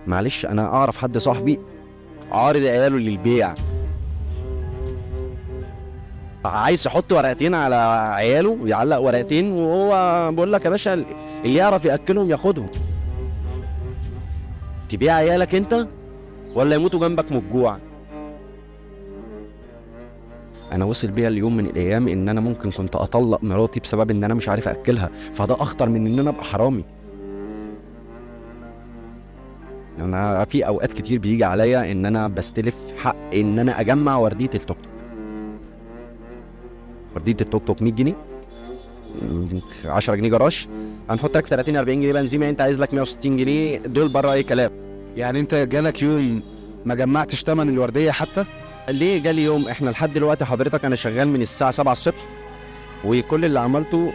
معلش انا اعرف حد صاحبي عارض عياله للبيع، عايز يحط ورقتين على عياله ويعلق ورقتين، وهو بيقول لك يا باشا اللي يعرف ياكلهم ياخدهم. تبيع عيالك انت ولا يموتوا جنبك من الجوع؟ انا وصل بيا اليوم من الايام ان انا ممكن كنت اطلق مراتي بسبب ان انا مش عارف اكلها، فده اخطر من ان انا ابقى حرامي. انا في اوقات كتير بيجي عليا ان انا بستلف حق ان انا اجمع ورديه التوك توك. ورديه التوك توك 100 جنيه، 10 جنيه جراج، هنحط لك 30 40 جنيه بنزيمه، انت عايز لك 160 جنيه دول بره اي كلام. يعني انت جالك يوم ما جمعتش تمن الورديه حتى؟ ليه جالي يوم؟ احنا لحد دلوقتي حضرتك انا شغال من الساعه 7 الصبح، وكل اللي عملته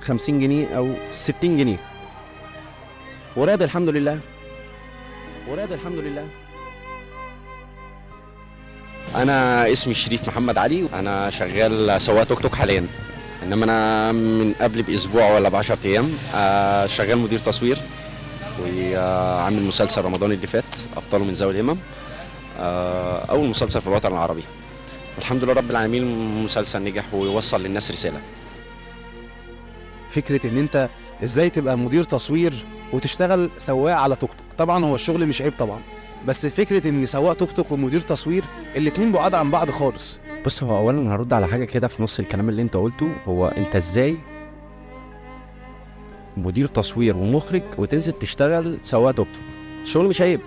50 جنيه او 60 جنيه، وراضي الحمد لله، وراضي الحمد لله. انا اسمي الشريف محمد علي، انا شغال سواق توك توك حاليا، انما انا من قبل باسبوع ولا ب10 ايام شغال مدير تصوير، وعامل مسلسل رمضان اللي فات ابطاله من ذوي الهمم، اول مسلسل في الوطن العربي. الحمد لله رب العالمين، المسلسل نجح ويوصل للناس رساله. فكره ان انت ازاي تبقى مدير تصوير وتشتغل سواق على توك توك، طبعا هو الشغل مش عيب طبعا، بس فكره ان سواق توك توك ومدير تصوير الاتنين بعاد عن بعض خالص. بص، هو اولا هرد على حاجه كده في نص الكلام اللي انت قلته. هو انت ازاي مدير تصوير ومخرج وتنزل تشتغل سواق توك توك؟ الشغل مش عيب،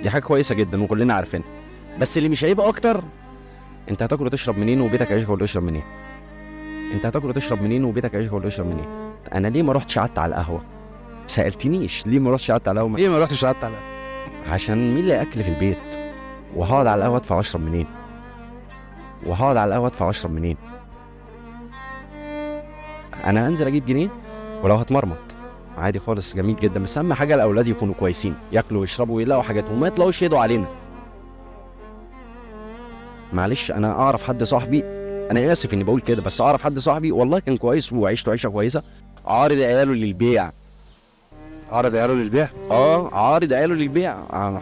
دي حاجه كويسه جدا وكلنا عارفينها، بس اللي مش عيب اكتر، انت هتاكل وتشرب منين وبيتك عيشك ولا يشرب منين؟ انت هتاكل وتشرب منين وبيتك عيشك ولا يشرب منين؟ انا ليه ما رحتش قعدت على القهوه؟ سالتنيش ليه ما رحتش قعدت على القهوه؟ ليه ما رحتش قعدت على؟ عشان مين اللي اكل في البيت؟ وهقعد على القهوه ادفع واشرب منين؟ وهقعد على القهوه ادفع واشرب منين؟ انا انزل اجيب جنيه ولو هتمرمط عادي خالص، جميل جدا، بس اهم حاجه الاولاد يكونوا كويسين، ياكلوا ويشربوا ويلاقوا حاجاتهم وما يطلعوش يدوا علينا. معلش انا اعرف حد صاحبي، انا اسف اني بقول كده، بس اعرف حد صاحبي والله كان كويس وعيشته عيشه كويسه، عارض عياله للبيع. عرض عياله للبيع؟ عارض عياله للبيع،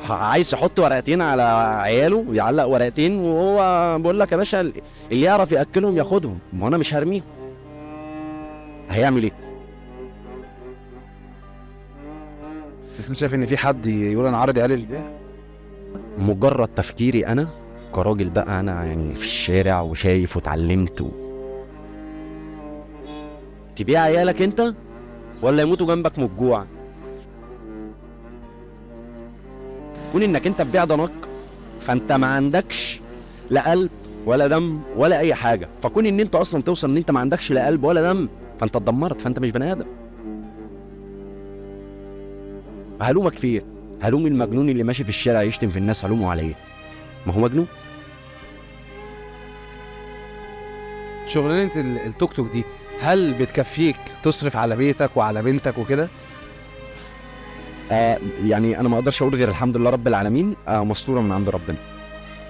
عايز يحط ورقتين على عياله ويعلق ورقتين، وهو بيقول لك يا باشا اللي يعرف ياكلهم ياخدهم، ما انا مش هرميهم. هيعمل ايه؟ بس انت شايف ان في حد يقول انا عارض عيالي للبيع؟ مجرد تفكيري انا كراجل بقى، انا يعني في الشارع وشايف واتعلمت تبيع عيالك انت ولا يموتوا جنبك من الجوع؟ كون انك انت تبيع ضنك، فانت ما عندكش لا قلب ولا دم ولا اي حاجه، فكون ان انت اصلا توصل ان انت ما عندكش لا قلب ولا دم، فانت اتدمرت، فانت مش بني ادم. هلومك في ايه؟ هلوم المجنون اللي ماشي في الشارع يشتم في الناس، هلومه على ايه؟ ما هو مجنون. شغلانه التوك توك دي هل بتكفيك تصرف على بيتك وعلى بنتك وكده؟ يعني انا ما اقدرش اقول غير الحمد لله رب العالمين، مستوره من عند ربنا.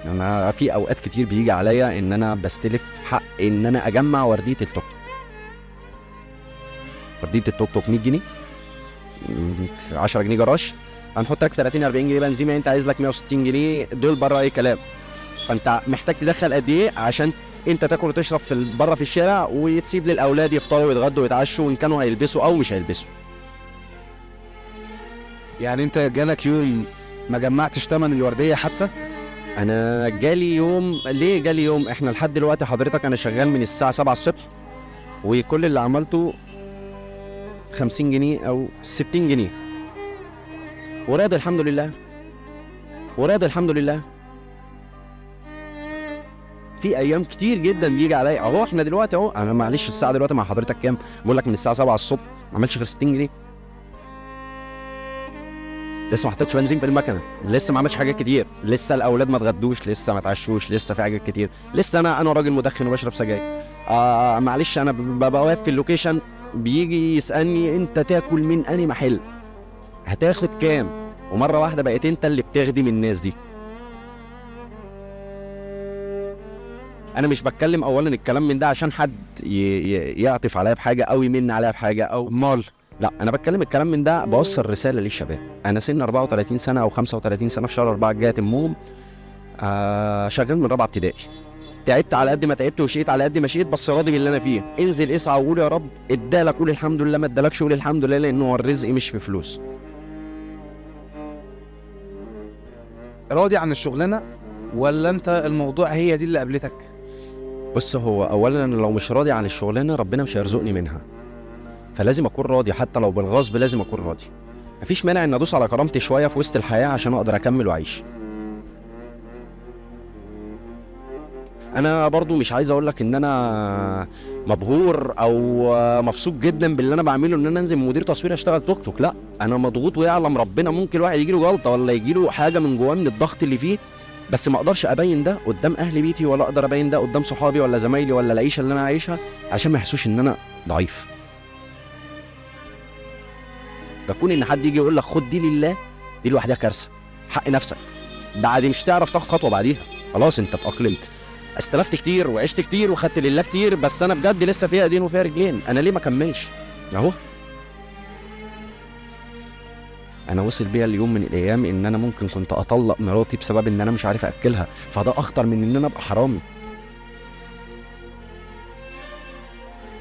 انا في اوقات كتير بيجي عليا ان انا بستلف حق ان انا اجمع ورديه التوك توك. ورديه التوك توك 100 جنيه، 10 جنيه جراج، هنحط لك 30 40 جنيه بنزيمه، انت عايز لك 160 جنيه دول بره اي كلام. فانت محتاج تدخل قد ايه عشان انت تاكل وتشرب بره في الشارع، وتسيب للاولاد يفطروا ويتغدوا ويتعشوا وان كانوا هيلبسوا او مش هيلبسوا. يعني انت جالك يوم ما جمعتش تمن الورديه حتى؟ انا جالي يوم. ليه جالي يوم؟ احنا لحد دلوقتي حضرتك انا شغال من الساعه 7 الصبح، وكل اللي عملته 50 جنيه او 60 جنيه، وراضي الحمد لله، وراضي الحمد لله. في ايام كتير جدا بيجي عليا اهو، احنا دلوقتي اهو، انا معلش الساعه دلوقتي مع حضرتك كام؟ بقول لك من الساعه 7 الصبح ما عملتش غير 60 جنيه، لسه ما حطيتش بنزين في المكنه، لسه ما عملتش حاجات كتير، لسه الاولاد ما اتغدوش، لسه ما اتعشوش، لسه في حاجات كتير، لسه انا راجل مدخن وبشرب سجاير. معلش انا ببقى واقف في اللوكيشن، بيجي يسالني انت تاكل من انهي محل، هتاخد كام، ومره واحده بقيت انت اللي بتخدم الناس دي. انا مش بتكلم اولا الكلام من ده عشان حد يعطف عليا بحاجه او يمن عليا بحاجه او امال لا انا بتكلم الكلام من ده بوصل رساله للشباب. انا سن 34 سنه او 35 سنه في شهر 4 الجاي تمهم. شغال من رابعه ابتدائي. تعبت على قد ما تعبت وشقيت على قد ما شقيت، بس راضي باللي انا فيه. انزل اسعى وقول يا رب، ادالك قول الحمد لله، ما ادالكش قول الحمد لله، لان هو الرزق مش في فلوس. راضي عن الشغلانه ولا انت الموضوع هي دي اللي قابلتك؟ بص، هو اولا أنا لو مش راضي عن الشغلانه ربنا مش هيرزقني منها، فلازم اكون راضي حتى لو بالغصب، لازم اكون راضي. مفيش مانع ان ادوس على كرامتي شويه في وسط الحياه عشان اقدر اكمل واعيش. انا برضو مش عايز اقول لك ان انا مبهور او مبسوط جدا باللي انا بعمله، ان انا انزل مدير تصوير اشتغل توك توك. لا، انا مضغوط ويعلم ربنا ممكن الواحد يجيله جلطه ولا يجيله حاجه من جواه من الضغط اللي فيه، بس ما اقدرش ابين ده قدام اهل بيتي، ولا اقدر ابين ده قدام صحابي ولا زمايلي ولا العيشه اللي انا عايشها، عشان ما يحسوش ان انا ضعيف. كون ان حد يجي يقول لك خد دي لله، دي لوحدها كارثه. حق نفسك، ده عادي مش تعرف تاخد خطوه بعديها، خلاص انت اتاقلمت. استلفت كتير وعشت كتير وخدت لله كتير، بس انا بجد لسه فيها ايدين وفيها رجلين، انا ليه ما كملش اهو. انا وصل بيا اليوم من الايام ان انا ممكن كنت اطلق مراتي بسبب ان انا مش عارف اكلها، فده اخطر من ان انا ابقى حرامي.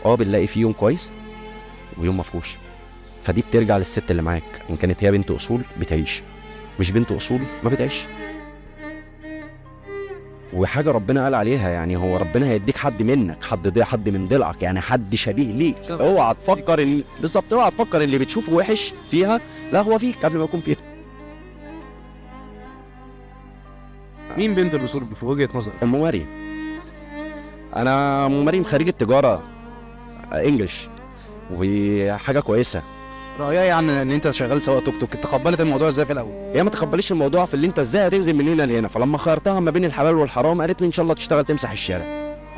بنلاقي فيه يوم كويس ويوم مفهوش، فدي بترجع للست اللي معاك. ان كانت هي بنت اصول بتعيش، مش بنت اصول ما بتعيش. وحاجه ربنا قال عليها، يعني هو ربنا هيديك حد منك، حد من ضلعك، يعني حد شبيه ليك. اوعى تفكر ان بالظبط، اوعى تفكر ان اللي بتشوفه وحش فيها لا هو فيك قبل ما يكون فيها. مين بنت الاصول في وجهه نظرك؟ ام مريم. انا ام مريم خريجه تجاره انجلش، وحاجه كويسه. رايها يعني ان انت شغال سواق توك توك، تقبلت الموضوع ازاي في الاول؟ هي ما تقبلش الموضوع في اللي انت ازاي هتنزل من هنا لهنا، فلما خيرتها ما بين الحلال والحرام قالت لي ان شاء الله تشتغل تمسح الشارع،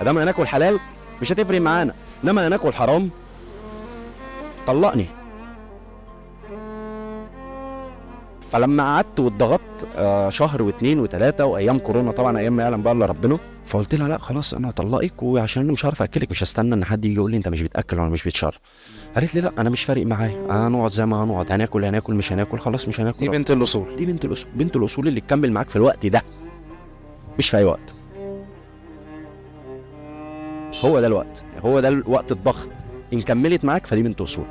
ادام هناكل حلال مش هتفرق معانا، انما هناكل حرام طلقني. فلما قعدت واتضغطت شهر واثنين وثلاثه، وايام كورونا طبعا، ايام ما يعلم بقى الا ربنا، فقلت لها لا خلاص انا هطلقك، وعشان انا مش عارف اكلك مش هستنى ان حد يجي يقول لي انت مش بتاكل ولا مش بتشرب. قالت لي لا انا مش فارق معايا، هنقعد زي ما هنقعد، هناكل مش هناكل، خلاص مش هناكل. دي بنت الاصول. دي بنت الاصول، بنت الاصول اللي تكمل معاك في الوقت ده، مش في اي وقت. هو ده الوقت، هو ده الوقت الضغط، ان كملت معاك فدي بنت اصول.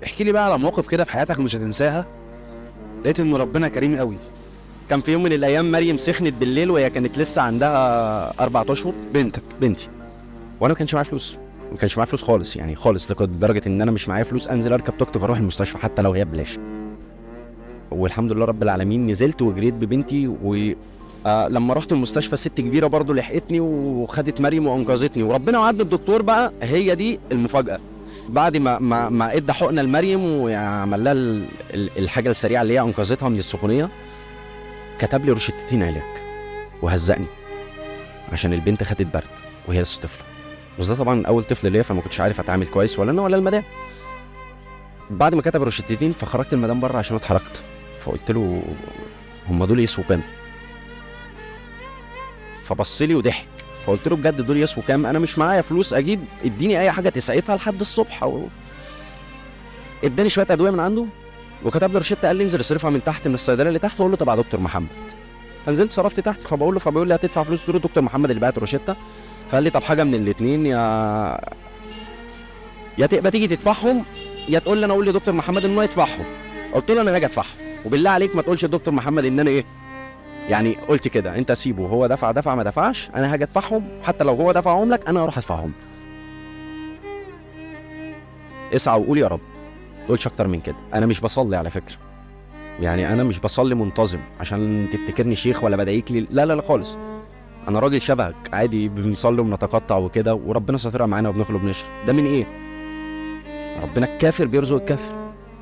احكي لي بقى على موقف كده في حياتك مش هتنساها، لقيت ان ربنا كريم قوي. كان في يوم من الايام مريم سخنت بالليل وهي كانت لسه عندها 4 اشهر. بنتي، وانا ما كانش معايا فلوس، ما كانش معايا فلوس خالص، يعني خالص، لدرجه ان انا مش معايا فلوس انزل اركب توك توك اروح المستشفى حتى لو هي ببلاش. والحمد لله رب العالمين نزلت وجريت ببنتي، و لما رحت المستشفى ست كبيره برضو لحقتني وخدت مريم وانقذتني، وربنا وعدني الدكتور بقى، هي دي المفاجاه. بعد ما ادى حقنه لمريم وعمل لها الحاجه السريعه اللي هي انقذتها من السخونيه، كتب لي روشتتين علاج وهزقني عشان البنت خدت برد وهي لسه طفله، بس ده طبعا اول طفل ليا، فما كنتش عارف اتعامل كويس ولا انا ولا المدام. بعد ما كتب روشتتين فخرجت المدام بره عشان اتحركت، فقلت له هم دول يسوا كام؟ فبص لي وضحك، فقلت له بجد دول يسوا كام؟ انا مش معايا فلوس اجيب، اديني اي حاجه تسعفها لحد الصبح. اداني شويه ادويه من عنده وكتب لي روشته، قال لي انزل اصرفها من تحت من الصيدليه اللي تحت، واقول له تبع دكتور محمد. فنزلت صرفت تحت، فبقول له هتدفع فلوس؟ قلت له دكتور محمد اللي بعت الروشته. فقال لي طب حاجه من الاثنين، يا تبقى تيجي تدفعهم، يا تقول لي انا اقول لدكتور محمد انه يدفعهم. قلت له انا هاجي ادفعهم، وبالله عليك ما تقولش لدكتور محمد ان انا ايه، يعني قلت كده، انت سيبه هو دفع ما دفعش، انا هاجي ادفعهم، حتى لو هو دفعهم لك انا هروح ادفعهم. اسعى وقول يا رب، ما تقولش اكتر من كده. انا مش بصلي على فكره، يعني انا مش بصلي منتظم عشان تفتكرني شيخ ولا بدعيك لي، لا لا لا خالص. انا راجل شبهك عادي، بنصلي وبنتقطع وكده، وربنا ساترها معانا وبناكل وبنشرب. ده من ايه؟ ربنا الكافر بيرزق الكافر،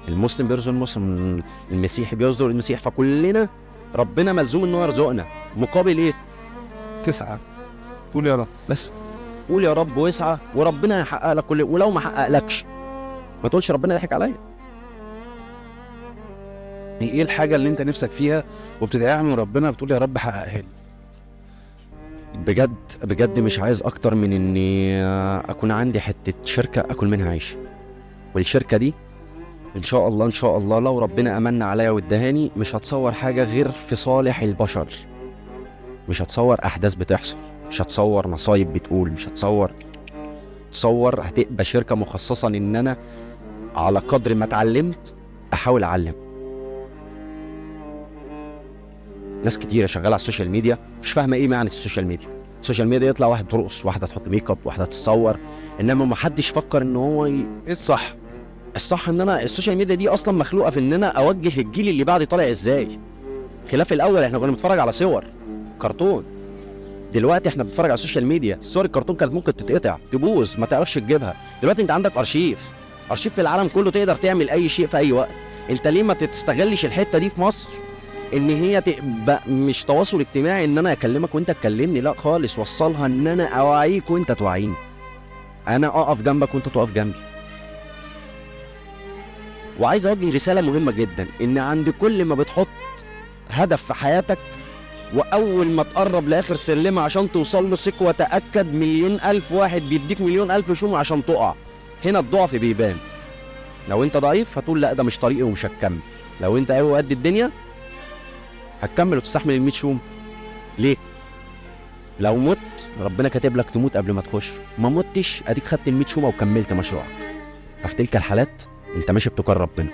المسلم بيرزق المسلم، المسيحي بيرزق المسيح، فكلنا ربنا ملزوم ان هو يرزقنا. مقابل ايه؟ تسعى، قول يا رب، بس قول يا رب واسعى، وربنا هيحقق لك كل، ولو ما حققلكش ما تقولش ربنا ضحك عليا. ايه الحاجه اللي انت نفسك فيها وبتدعيها من ربنا بتقول يا رب حققها لي؟ بجد بجد مش عايز اكتر من اني اكون عندي حته شركه اكل منها عيش. والشركه دي ان شاء الله ان شاء الله لو ربنا امن عليا وادهاني مش هتصور حاجه غير في صالح البشر. مش هتصور احداث بتحصل، مش هتصور مصايب بتقول، مش تصور هتبقى شركه مخصصه ان انا على قدر ما اتعلمت احاول اعلم. ناس كتيره شغاله على السوشيال ميديا مش فاهمه ايه معنى السوشيال ميديا. السوشيال ميديا يطلع واحد ترقص، واحده تحط ميك اب، واحده تتصور، انما ما حدش فكر ان هو ايه الصح؟ الصح ان انا السوشيال ميديا دي اصلا مخلوقه في ان انا اوجه الجيل اللي بعدي طالع ازاي. خلاف الاول احنا كنا بنتفرج على صور كرتون، دلوقتي احنا بنتفرج على السوشيال ميديا. صور الكرتون كانت ممكن تتقطع تبوظ ما تعرفش تجيبها، دلوقتي انت عندك ارشيف في العالم كله، تقدر تعمل اي شيء في اي وقت. انت ليه ما تستغلش الحته دي في مصر ان هي تبقى مش تواصل اجتماعي ان انا اكلمك وانت تكلمني، لا خالص، وصلها ان انا اوعيك وانت توعيني، انا اقف جنبك وانت تقف جنبي. وعايز اوجه رساله مهمه جدا، ان عند كل ما بتحط هدف في حياتك واول ما تقرب لاخر سلمه عشان توصل له ثق وتاكد 1,000,000 واحد بيديك 1,000,000 شوم عشان تقع. هنا الضعف بيبان. لو انت ضعيف هتقول لا ده مش طريقي ومش هتكمل. لو انت قوي قد الدنيا هتكمل وتستحمل ال100 شوم. ليه؟ لو مت ربنا كاتب لك تموت قبل ما تخش، ما متش اديك خدت ال100 شومه وكملت مشروعك. ففي تلك الحالات انت ماشي بتقر ربنا.